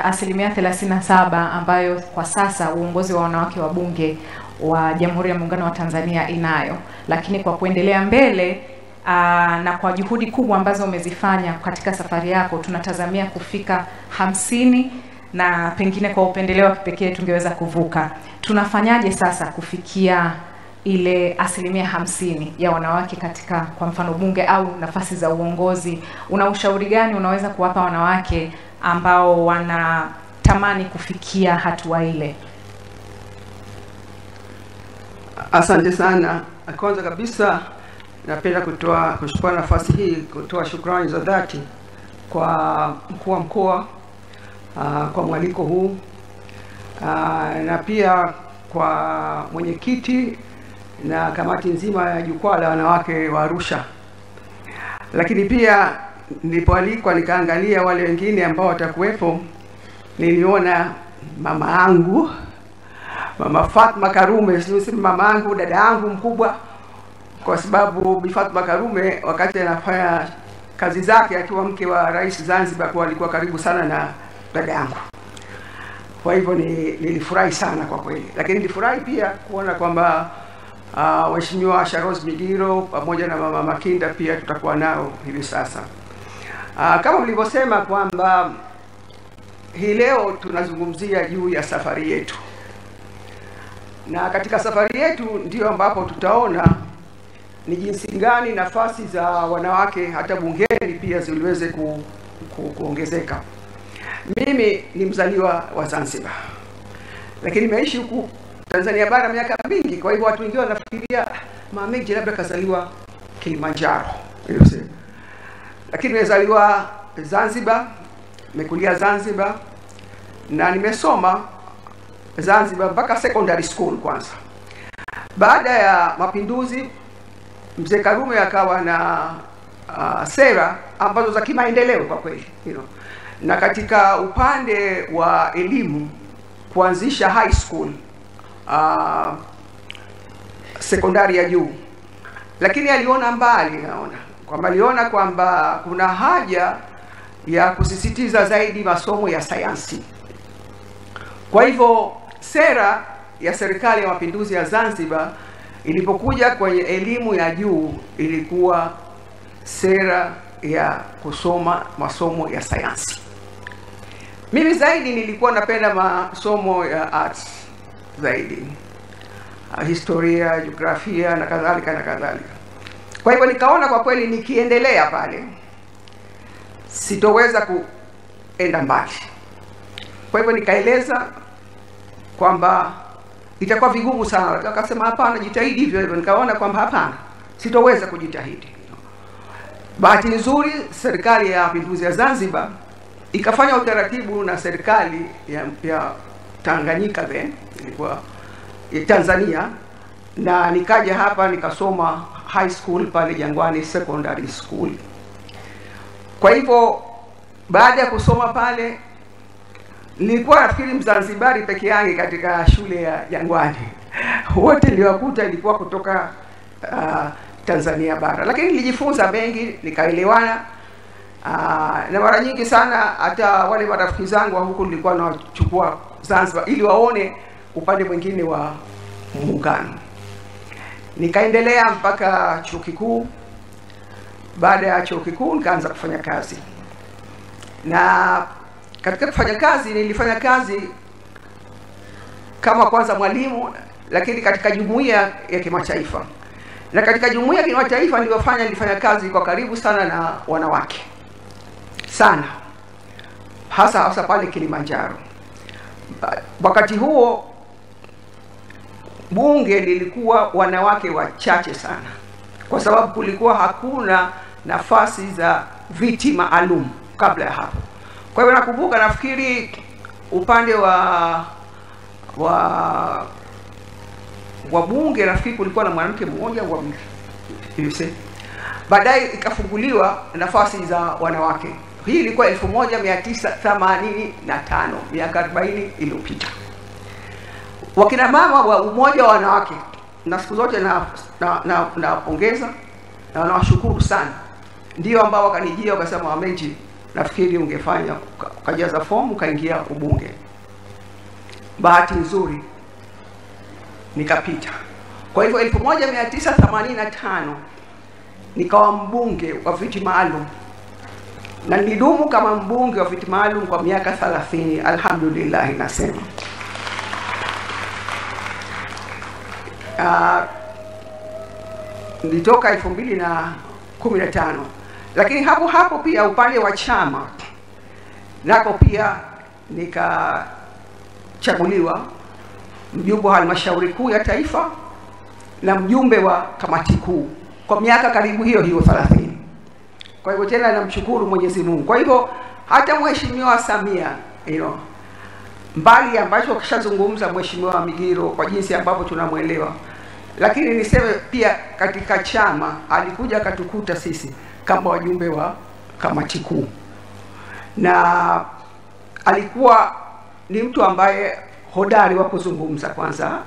37% ambayo kwa sasa uongozi wa wanawake wa bunge wa Jamhuri ya Muungano wa Tanzania inayo. Lakini kwa kuendelea mbele na kwa juhudi kubwa ambazo umezifanya katika safari yako, tunatazamia kufika 50 na pengine kwa upendeleo wa kipekee tungeweza kuvuka. Tunafanyaje sasa kufikia ile 50% ya wanawake katika kwa mfano bunge au nafasi za uongozi? Una ushauri gani unaweza kuwapa wanawake ambao wanatamani kufikia hatua ile? Asante sana. Kwanza kabisa napenda kuchukua nafasi hii kutoa shukrani za dhati kwa mkuu wa mkoa kwa mwaliko huu, na pia kwa mwenyekiti na kamati nzima ya jukwaa la wanawake wa Arusha. Lakini pia nilipoalikwa nikaangalia wale wengine ambao watakuwepo, niliona mama yangu, Mama Fatma Karume, sio mama yangu, dada yangu mkubwa, kwa sababu Bi Fatma Karume wakati anafanya kazi zake akiwa mke wa Rais Zanzibar kwa alikuwa karibu sana na dada yangu. Kwa hivyo nilifurahi sana kwa kweli. Lakini nilifurahi pia kuona kwamba Mheshimiwa Asha Rose Migiro pamoja na Mama Makinda pia tutakuwa nao hivi sasa. Kama mlivyosema kwamba hii leo tunazungumzia juu ya safari yetu. Na katika safari yetu ndio ambapo tutaona ni jinsi gani nafasi za wanawake hata bungeni pia ziliweze kuongezeka. Mimi ni mzaliwa wa Zanzibar, lakini nimeishi huku Tanzania bara miaka mingi. Kwa hivyo watu wengine wanafikiria Mama Meji labda kazaliwa Kilimanjaro, lakini nimezaliwa Zanzibar, nimekulia Zanzibar na nimesoma Zanzibar mpaka secondary school kwanza. Baada ya mapinduzi, Mzee Karume akawa na sera ambazo za kimaendeleo kwa kweli, na katika upande wa elimu kuanzisha high school, sekondari ya juu. Lakini aliona mbali, aliona kwamba kuna haja ya kusisitiza zaidi masomo ya sayansi. Kwa hivyo sera ya serikali ya mapinduzi ya Zanzibar ilipokuja kwenye elimu ya juu ilikuwa sera ya kusoma masomo ya sayansi. Mimi zaidi nilikuwa napenda masomo ya arts zaidi, historia, jiografia na kadhalika na kadhalika. Kwa hivyo nikaona kwa kweli nikiendelea pale sitoweza kuenda mbali. Kwa hivyo nikaeleza kwamba itakuwa vigumu sana. Akasema hapana, jitahidi hivyo hivyo. Nikaona kwamba hapana, sitoweza kujitahidi. Bahati nzuri serikali ya mapinduzi ya Zanzibar ikafanya utaratibu na serikali ya Tanganyika, then ilikuwa ya Tanzania, na nikaja hapa nikasoma high school pale Jangwani Secondary School. Kwa hivyo baada ya kusoma pale nilikuwa nafikiri Mzanzibari peke yake katika shule ya Jangwani. Wote niliwakuta ilikuwa kutoka Tanzania bara. Lakini nilijifunza mengi, nikaelewana. Na mara nyingi sana hata wale marafiki zangu wa huku nilikuwa nawachukua Zanzibar ili waone upande mwingine wa muungano. Nikaendelea mpaka chuo kikuu. Baada ya chuo kikuu nikaanza kufanya kazi. Na katika kufanya kazi nilifanya kazi kama kwanza mwalimu, lakini katika jumuiya ya kimataifa. Na katika jumuiya ya kimataifa nilifanya kazi kwa karibu sana na wanawake. Sana. Hasa pale Kilimanjaro. Wakati huo bunge lilikuwa wanawake wachache sana, kwa sababu kulikuwa hakuna nafasi za viti maalum kabla ya hapo. Kwa hivyo nakumbuka, nafikiri upande wa bunge nafikiri kulikuwa na mwanamke mmoja au wawili. Baadaye ikafunguliwa nafasi za wanawake. Hii ilikuwa 1985, miaka 40 iliyopita. Wakina mama wa umoja wa wanawake, na siku zote nawapongeza na nawashukuru sana, ndio ambao wakanijia wakasema, Meji, nafikiri ungefanya ukajaza fomu ukaingia ubunge. Bahati nzuri nikapita. Kwa hivyo 1985 nikawa mbunge wa viti maalum, na nilidumu kama mbunge wa viti maalum kwa miaka 30, alhamdulillah nasema. Nilitoka 2015, lakini hapo pia upande wa chama nako pia nikachaguliwa mjumbe wa halmashauri kuu ya taifa na mjumbe wa kamati kuu kwa miaka karibu hiyo 30. Kwa hivyo tena namshukuru Mwenyezi Mungu. Kwa hivyo hata Mheshimiwa Samia mbali ambacho kishazungumza Mheshimiwa Migiro kwa jinsi ambavyo tunamuelewa, lakini niseme pia katika chama alikuja akatukuta sisi kama wajumbe wa kamati kuu, na alikuwa ni mtu ambaye hodari wa kuzungumza kwanza,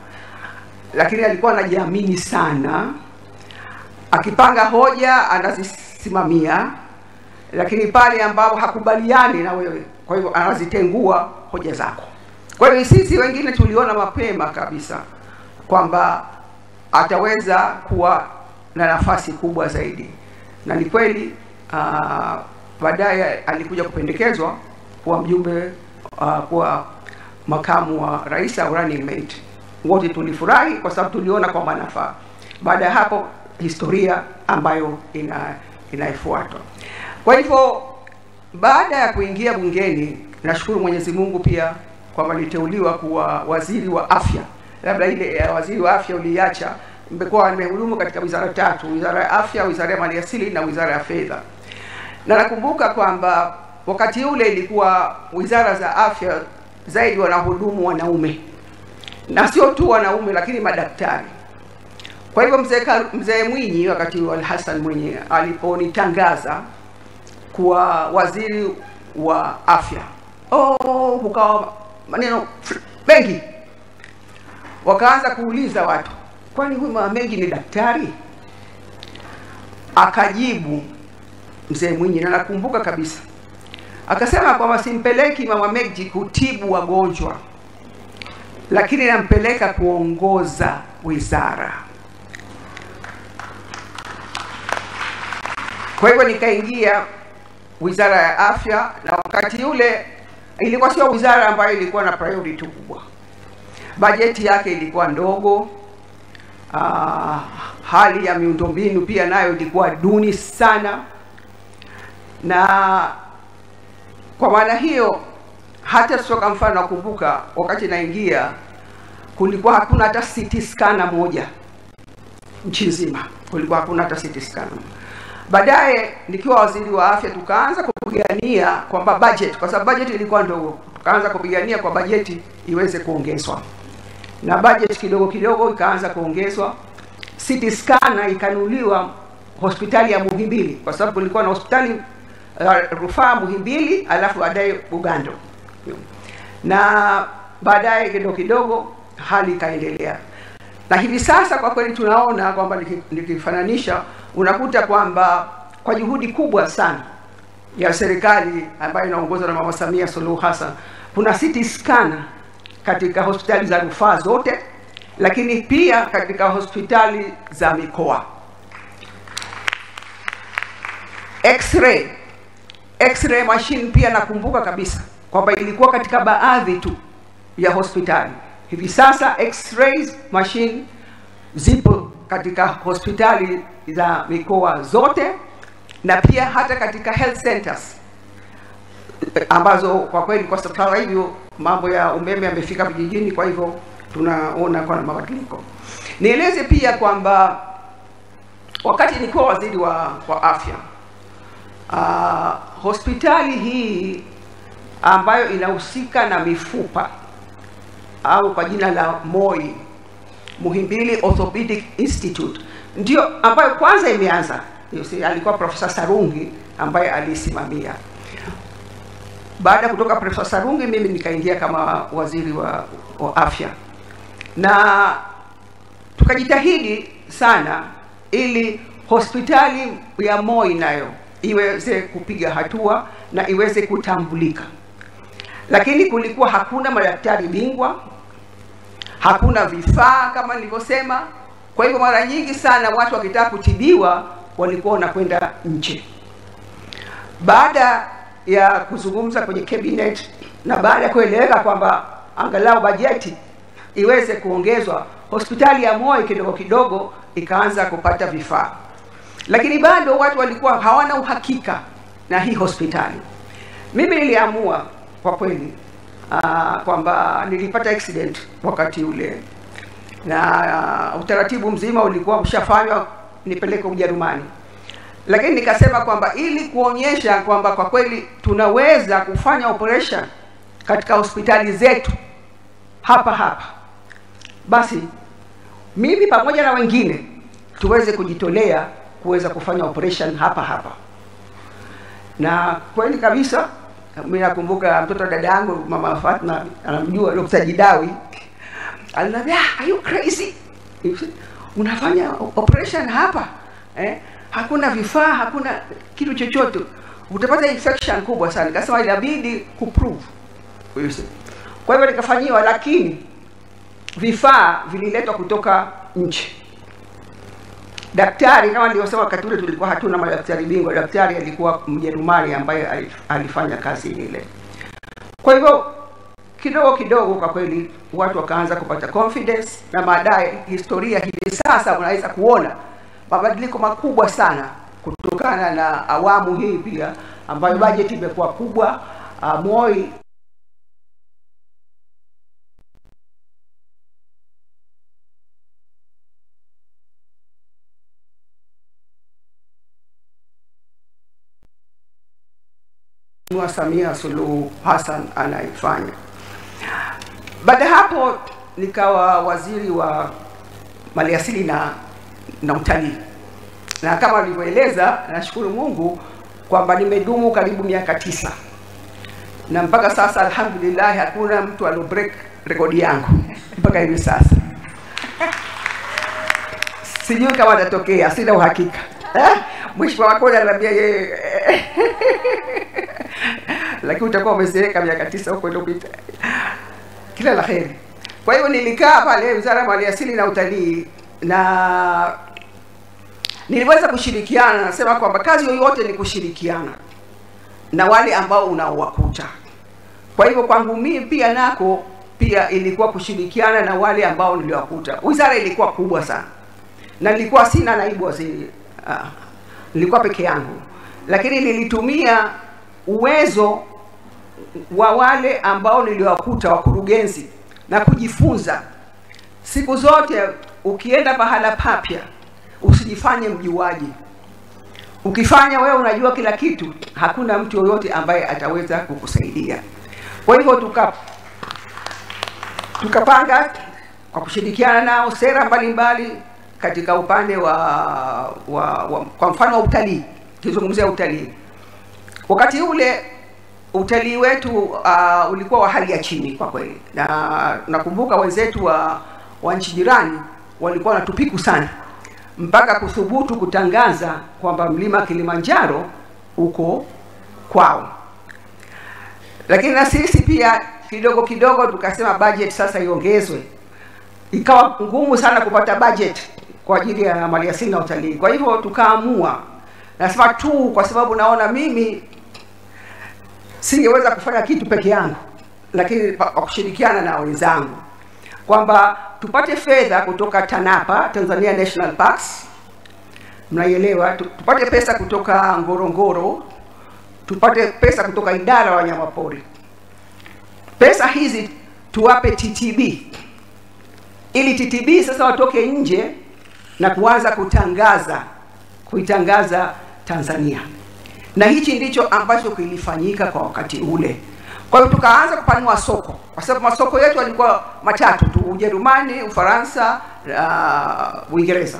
lakini alikuwa anajiamini sana. Akipanga hoja anazisimamia, lakini pale ambapo hakubaliani na wewe, kwa hivyo anazitengua hoja zako. Kwa hiyo sisi wengine tuliona mapema kabisa kwamba ataweza kuwa na nafasi kubwa zaidi, na ni kweli. Baadaye alikuja kupendekezwa kuwa mjumbe, kuwa makamu wa rais au running mate. Wote tulifurahi kwa sababu tuliona kwa manufaa. Baada ya hapo historia ambayo inaifuata. Kwa hivyo baada ya kuingia bungeni, nashukuru Mwenyezi Mungu pia kwamba niliteuliwa kuwa waziri wa afya. Labda ile waziri wa afya uliacha, nimekuwa nimehudumu katika wizara 3, wizara ya afya, wizara ya maliasili na wizara ya fedha. Na nakumbuka kwamba wakati ule ilikuwa wizara za afya zaidi wanahudumu wanaume, na sio tu wanaume lakini madaktari. Kwa hivyo mzee Mwinyi wakati wa Hassan Mwinyi aliponitangaza kuwa waziri wa afya, hukawa maneno mengi. Wakaanza kuuliza watu, kwani huyu Mama Mengi ni daktari? Akajibu mzee Mwinyi, na nakumbuka kabisa, akasema kwamba simpeleki Mama Mengi kutibu wagonjwa, lakini nampeleka kuongoza wizara. Kwa hivyo nikaingia wizara ya afya, na wakati ule ilikuwa sio wizara ambayo ilikuwa na priority kubwa. Bajeti yake ilikuwa ndogo, hali ya miundombinu pia nayo ilikuwa duni sana, na kwa maana hiyo hata soka mfano nakumbuka wakati naingia kulikuwa hakuna hata CT scanner moja nchi nzima, kulikuwa hakuna hata CT scanner. Baadaye nikiwa waziri wa afya tukaanza kupigania kwamba budget, kwa sababu budget ilikuwa ndogo, tukaanza kupigania kwa bajeti iweze kuongezwa, na budget kidogo kidogo ikaanza kuongezwa. CT scanner ikanunuliwa hospitali ya Muhimbili, kwa sababu kulikuwa na hospitali rufaa Muhimbili alafu baadaye Bugando, na baadaye kidogo kidogo hali ikaendelea. Na hivi sasa kwa kweli tunaona kwamba nikifananisha, unakuta kwamba kwa juhudi kubwa sana ya serikali ambayo inaongozwa na Mama Samia Suluhu Hassan, kuna CT scanner katika hospitali za rufaa zote, lakini pia katika hospitali za mikoa. X-ray machine pia nakumbuka kabisa kwamba ilikuwa katika baadhi tu ya hospitali. Hivi sasa X-ray machine zipo katika hospitali za mikoa zote, na pia hata katika health centers ambazo kwa kweli kwa sasa hivyo mambo ya umeme yamefika vijijini, kwa hivyo tunaona kuna mabadiliko. Nieleze pia kwamba wakati nilikuwa waziri wa afya, hospitali hii ambayo inahusika na mifupa au kwa jina la MOI, Muhimbili Orthopedic Institute, ndio ambayo kwanza imeanza. Alikuwa Profesa Sarungi ambaye alisimamia. Baada kutoka Profesa Sarungi, mimi nikaingia kama waziri wa afya, na tukajitahidi sana ili hospitali ya MOI nayo iweze kupiga hatua na iweze kutambulika. Lakini kulikuwa hakuna madaktari bingwa, hakuna vifaa kama nilivyosema. Kwa hivyo mara nyingi sana watu wakitaka kutibiwa walikuwa wanakwenda nje. Baada ya kuzungumza kwenye cabinet na baada ya kueleweka kwamba angalau bajeti iweze kuongezwa, hospitali ya Moi kidogo kidogo ikaanza kupata vifaa. Lakini bado watu walikuwa hawana uhakika na hii hospitali. Mimi niliamua kwa kweli kwamba nilipata accident wakati ule, na utaratibu mzima ulikuwa ushafanywa nipeleke Ujerumani. Lakini nikasema kwamba ili kuonyesha kwamba kwa kweli tunaweza kufanya operation katika hospitali zetu hapa, basi mimi pamoja na wengine tuweze kujitolea kuweza kufanya operation hapa. Na kweli kabisa, mimi nakumbuka mtoto wa dada yangu mama Fatma, anamjua Dr. Jidawi, aliniambia, are you crazy? Unafanya operation hapa? Hakuna vifaa, hakuna kitu chochote, utapata infection kubwa sana. Nikasema inabidi kuprove. Kwa hivyo nikafanyiwa, lakini vifaa vililetwa kutoka nje. Daktari kama nilivyosema, wakati ule tulikuwa hatuna madaktari bingwa. Daktari alikuwa Mjerumani ambaye alifanya kazi ile. Kwa hivyo kidogo kidogo kwa kweli watu wakaanza kupata confidence, na baadaye historia hivi sasa unaweza kuona mabadiliko makubwa sana kutokana na awamu hii pia ambayo budget imekuwa kubwa. Moi Samia Suluhu Hassan anaifanya. Baada hapo nikawa waziri wa maliasili na utalii. Na kama nilivyoeleza, nashukuru Mungu kwamba nimedumu karibu miaka 9. Na mpaka sasa alhamdulillah hakuna mtu alo break rekodi yangu mpaka hivi sasa. Sijui kama atatokea, sina uhakika. Mheshimiwa Makonda ananiambia yeye lakini utakuwa umezeeka miaka 9 huko iliyopita. Kila la heri. Kwa hiyo nilikaa pale Wizara ya Maliasili na Utalii, na niliweza kushirikiana. Nasema kwamba kazi yoyote ni kushirikiana na wale ambao unaowakuta. Kwa hivyo kwangu mimi pia nako pia ilikuwa kushirikiana na wale ambao niliwakuta. Wizara ilikuwa kubwa sana, na nilikuwa sina naibu waziri, nilikuwa peke yangu, lakini nilitumia uwezo wa wale ambao niliwakuta, wakurugenzi, na kujifunza. Siku zote ukienda pahala papya usijifanye mjuaji. Ukifanya wewe unajua kila kitu, hakuna mtu yoyote ambaye ataweza kukusaidia. Kwa hivyo tukapanga kwa kushirikiana nao sera mbalimbali katika upande kwa mfano wa utalii. Tuzungumzia utalii. Wakati ule utalii wetu ulikuwa wa hali ya chini kwa kweli, na nakumbuka wenzetu wa nchi jirani walikuwa wanatupiku sana, mpaka kuthubutu kutangaza kwamba mlima Kilimanjaro uko kwao. Lakini na sisi pia kidogo kidogo tukasema budget sasa iongezwe. Ikawa ngumu sana kupata budget kwa ajili ya maliasili na utalii. Kwa hivyo tukaamua, nasema tu kwa sababu naona mimi singeweza kufanya kitu peke yangu, lakini kwa kushirikiana na wenzangu, kwamba tupate fedha kutoka TANAPA, Tanzania National Parks, mnaielewa, tupate pesa kutoka Ngorongoro, tupate pesa kutoka idara ya wanyamapori. Pesa hizi tuwape TTB, ili TTB sasa watoke nje na kuanza kuitangaza Tanzania. Na hichi ndicho ambacho kilifanyika kwa wakati ule. Kwa hiyo tukaanza kupanua soko, kwa sababu masoko yetu yalikuwa matatu tu: Ujerumani, Ufaransa, Uingereza.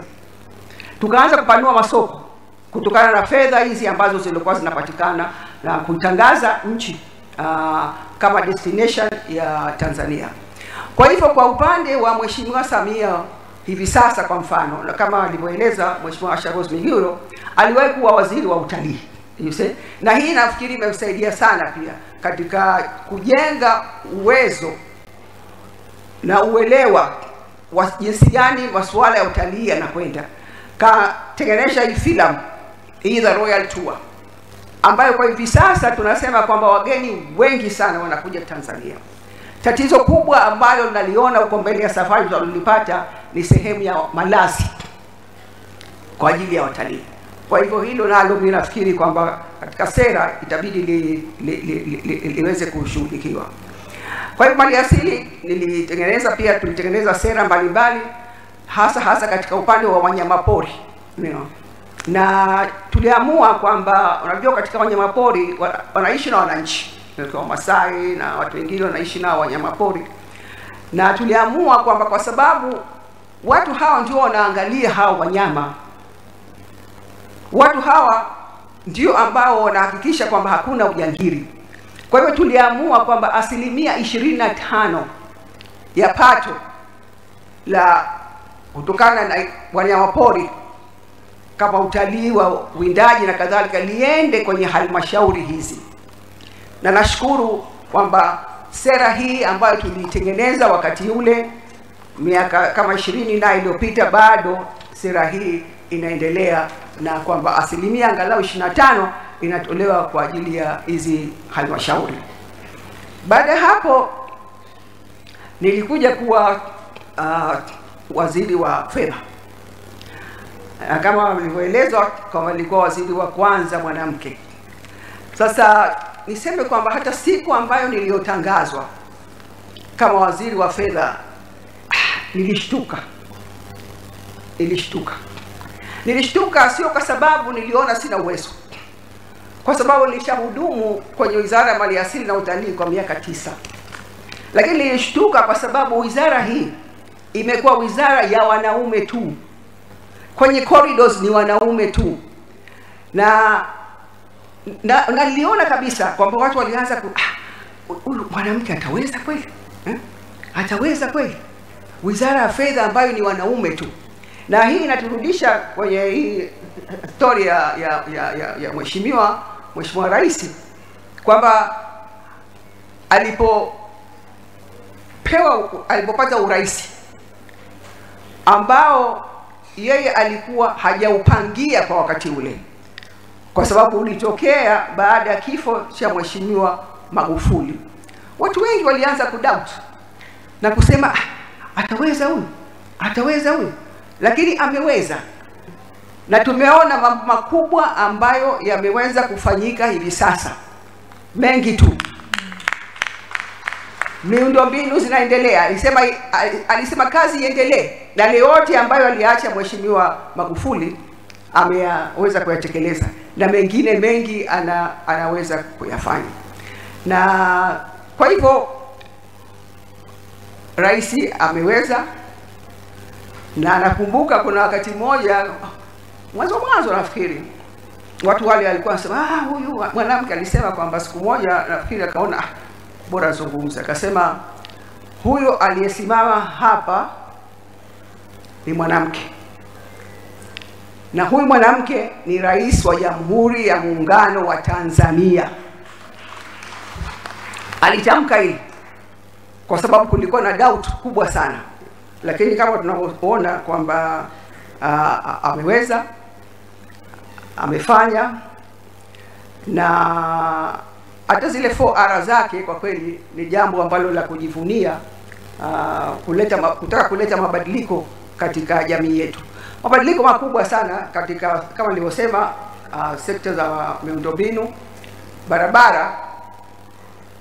Tukaanza kupanua masoko kutokana na fedha hizi ambazo zilikuwa zinapatikana, na kutangaza nchi kama destination ya Tanzania. Kwa hivyo kwa upande wa Mheshimiwa Samia hivi sasa, kwa mfano, na kama alivyoeleza Mheshimiwa Asha Rose Migiro, aliwahi kuwa waziri wa utalii. You see? Na hii nafikiri imemsaidia sana pia katika kujenga uwezo na uelewa wa jinsi gani masuala ya utalii yanakwenda. Katengenesha hii filamu hii The Royal Tour, ambayo kwa hivi sasa tunasema kwamba wageni wengi sana wanakuja Tanzania. Tatizo kubwa ambalo naliona huko mbele ya safari tulilopata ni sehemu ya malazi kwa ajili ya watalii. Kwa hivyo hilo nalo mimi nafikiri kwamba katika sera itabidi liweze kushughulikiwa. Kwa hivyo maliasili tulitengeneza sera mbalimbali hasa katika upande wa wanyamapori, na tuliamua kwamba unajua katika wanyamapori wanaishi na wananchi, kwa Masai na watu wengine wanaishi na wanyamapori, na tuliamua kwamba kwa sababu watu hawa ndio wanaangalia hao wanyama, watu hawa ndio ambao wanahakikisha kwamba hakuna ujangili. Kwa hivyo tuliamua kwamba 25% ya pato la kutokana na wanyamapori kama utalii wa uwindaji na kadhalika liende kwenye halmashauri hizi. Na nashukuru kwamba sera hii ambayo tulitengeneza wakati ule miaka kama 20 na iliyopita, bado sera hii inaendelea, na kwamba asilimia angalau 25 inatolewa kwa ajili ya hizi halmashauri. Baada ya hapo nilikuja kuwa waziri wa fedha. Kama nilivyoelezwa kwamba nilikuwa waziri wa kwanza mwanamke. Sasa niseme kwamba hata siku ambayo niliyotangazwa kama waziri wa fedha nilishtuka sio kwa sababu niliona sina uwezo, kwa sababu nilishahudumu kwenye Wizara ya Maliasili na Utalii kwa miaka 9. Lakini nilishtuka kwa sababu wizara hii imekuwa wizara ya wanaume tu, kwenye corridors ni wanaume tu, na niliona kabisa kwamba watu walianza huyu mwanamke ataweza kweli? Ataweza kweli? Wizara ya fedha ambayo ni wanaume tu. Na hii inaturudisha kwenye hii story ya Mheshimiwa Rais kwamba alipopata urais ambao yeye alikuwa hajaupangia kwa wakati ule, kwa sababu ulitokea baada ya kifo cha Mheshimiwa Magufuli. Watu wengi walianza kudoubt na kusema ataweza huyu, lakini ameweza. Na tumeona mambo makubwa ambayo yameweza kufanyika hivi sasa, mengi tu. Miundombinu zinaendelea. Alisema kazi iendelee, na yote ambayo aliacha Mheshimiwa Magufuli ameweza kuyatekeleza, na mengine mengi anaweza kuyafanya. Na kwa hivyo rais ameweza, na nakumbuka kuna wakati mmoja mwanzo nafikiri watu wale walikuwa wanasema huyu mwanamke alisema kwamba siku moja nafikiri akaona bora zungumza, akasema huyo aliyesimama hapa ni mwanamke, na huyu mwanamke ni Rais wa Jamhuri ya Muungano wa Tanzania. Alitamka hili kwa sababu kulikuwa na doubt kubwa sana, lakini kama tunavyoona kwamba ameweza, amefanya, na hata zile 4R zake kwa kweli ni jambo ambalo la kujivunia, kutaka kuleta mabadiliko katika jamii yetu. Mabadiliko makubwa sana katika, kama nilivyosema, sekta za miundombinu.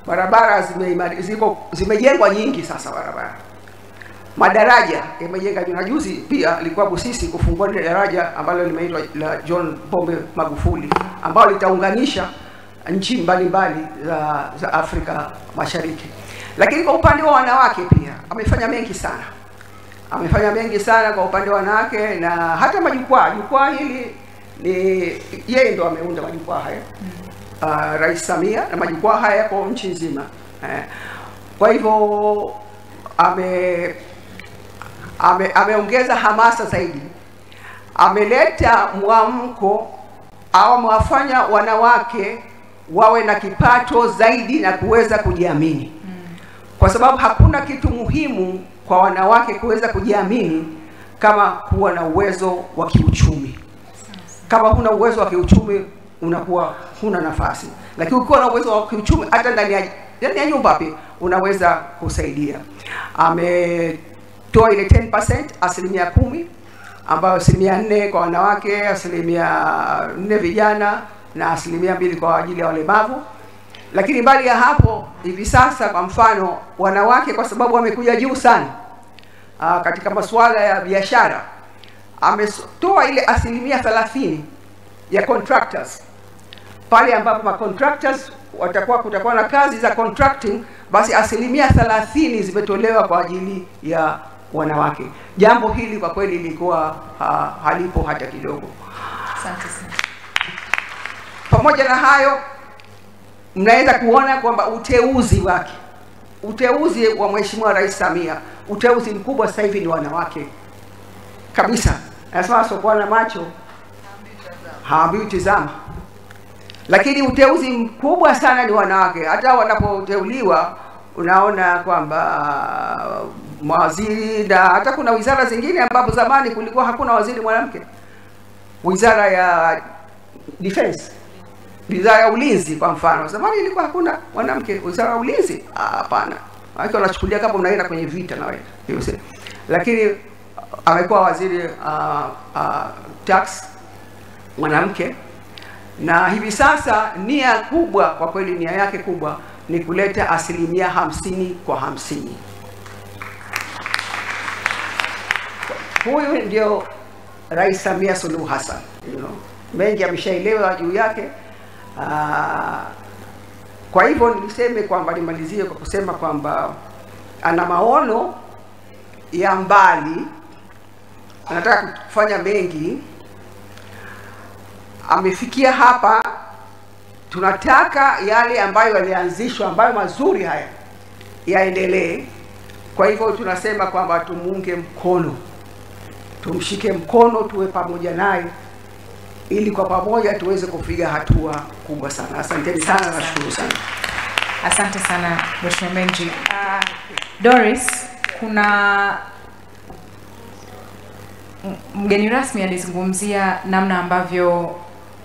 Barabara zimejengwa nyingi sasa. Madaraja yamejenga. Juzi pia ilikuwa Busisi kufungua daraja ambalo limeitwa la John Pombe Magufuli, ambalo litaunganisha nchi mbalimbali za Afrika Mashariki. Lakini kwa upande wa wanawake pia amefanya mengi sana. Kwa upande wa wanawake, na hata jukwaa hili ni yeye ndo ameunda majukwaa haya. Rais Samia, na majukwaa haya kwa nchi nzima. Kwa hivyo ameongeza hamasa zaidi, ameleta mwamko amewafanya wanawake wawe na kipato zaidi na kuweza kujiamini. Kwa sababu hakuna kitu muhimu kwa wanawake kuweza kujiamini kama kuwa na uwezo wa kiuchumi. Kama huna uwezo wa kiuchumi unakuwa huna nafasi. Lakini ukiwa na uwezo wa kiuchumi hata ndani ya nyumba pia unaweza kusaidia. Ametoa ile 10%, 10%, ambayo 4% kwa wanawake, 4% vijana na 2% kwa ajili ya walemavu. Lakini mbali ya hapo, hivi sasa kwa mfano wanawake kwa sababu wamekuja juu sana katika masuala ya biashara, ametoa ile 30% ya contractors. Pale ambapo contractors kutakuwa na kazi za contracting, basi 30% zimetolewa kwa ajili ya wanawake. Jambo hili kwa kweli lilikuwa halipo hata kidogo. Asante sana. Pamoja na hayo, mnaweza kuona kwamba uteuzi wa Mheshimiwa Rais Samia, uteuzi mkubwa sasa hivi ni wanawake kabisa. Nasema sio na macho haambiwi tazama. Lakini uteuzi mkubwa sana ni wanawake. Hata wanapoteuliwa unaona kwamba mawaziri, na hata kuna wizara zingine ambapo zamani kulikuwa hakuna waziri mwanamke. Wizara ya Defense, wizara ya ulinzi kwa mfano, zamani ilikuwa hakuna mwanamke. Wizara ya ulinzi hapana, watu wanachukulia kama unaenda kwenye vita na wewe. Lakini amekuwa waziri tax mwanamke, na hivi sasa nia kubwa kwa kweli, nia yake kubwa ni kuleta 50 kwa 50. Huyu ndio Rais Samia Suluhu Hassan, mengi ameshaelewa juu yake. Kwa hivyo niseme kwamba, nimalizie kwa kusema kwamba ana maono ya mbali, anataka kufanya mengi. Amefikia hapa, tunataka yale ambayo yalianzishwa, ambayo mazuri haya yaendelee. Kwa hivyo tunasema kwamba tumuunge mkono, tumshike mkono, tuwe pamoja naye ili kwa pamoja tuweze kupiga hatua kubwa sana. Asanteni sana, nashukuru sana. Asante sana Mheshimiwa Menji. Doris, kuna mgeni rasmi alizungumzia namna ambavyo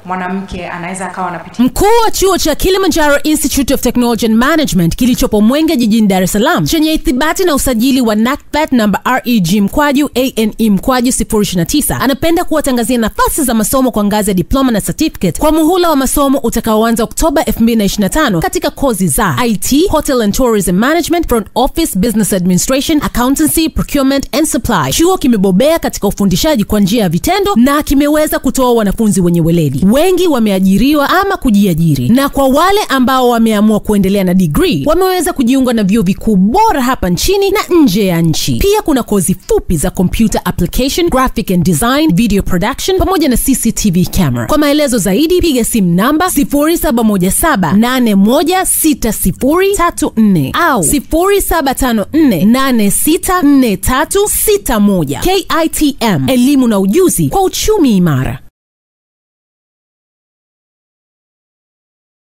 mwanamke anaweza akawa anapitia. Mkuu wa chuo cha Kilimanjaro Institute of Technology and Management kilichopo Mwenge jijini Dar es Salaam, chenye ithibati na usajili wa NACPAT namba REG/ANE/029, anapenda kuwatangazia nafasi za masomo kwa ngazi ya diploma na certificate kwa muhula wa masomo utakaoanza Oktoba 2025 katika kozi za IT, Hotel and Tourism Management, Front Office, Business Administration, Accountancy, Procurement and Supply. Chuo kimebobea katika ufundishaji kwa njia ya vitendo na kimeweza kutoa wanafunzi wenye weledi. Wengi wameajiriwa ama kujiajiri, na kwa wale ambao wameamua kuendelea na degree wameweza kujiunga na vyuo vikuu bora hapa nchini na nje ya nchi. Pia kuna kozi fupi za computer application, graphic and design, video production pamoja na CCTV camera. Kwa maelezo zaidi piga simu namba 0717816034 au 0754864361. KITM, elimu na ujuzi kwa uchumi imara.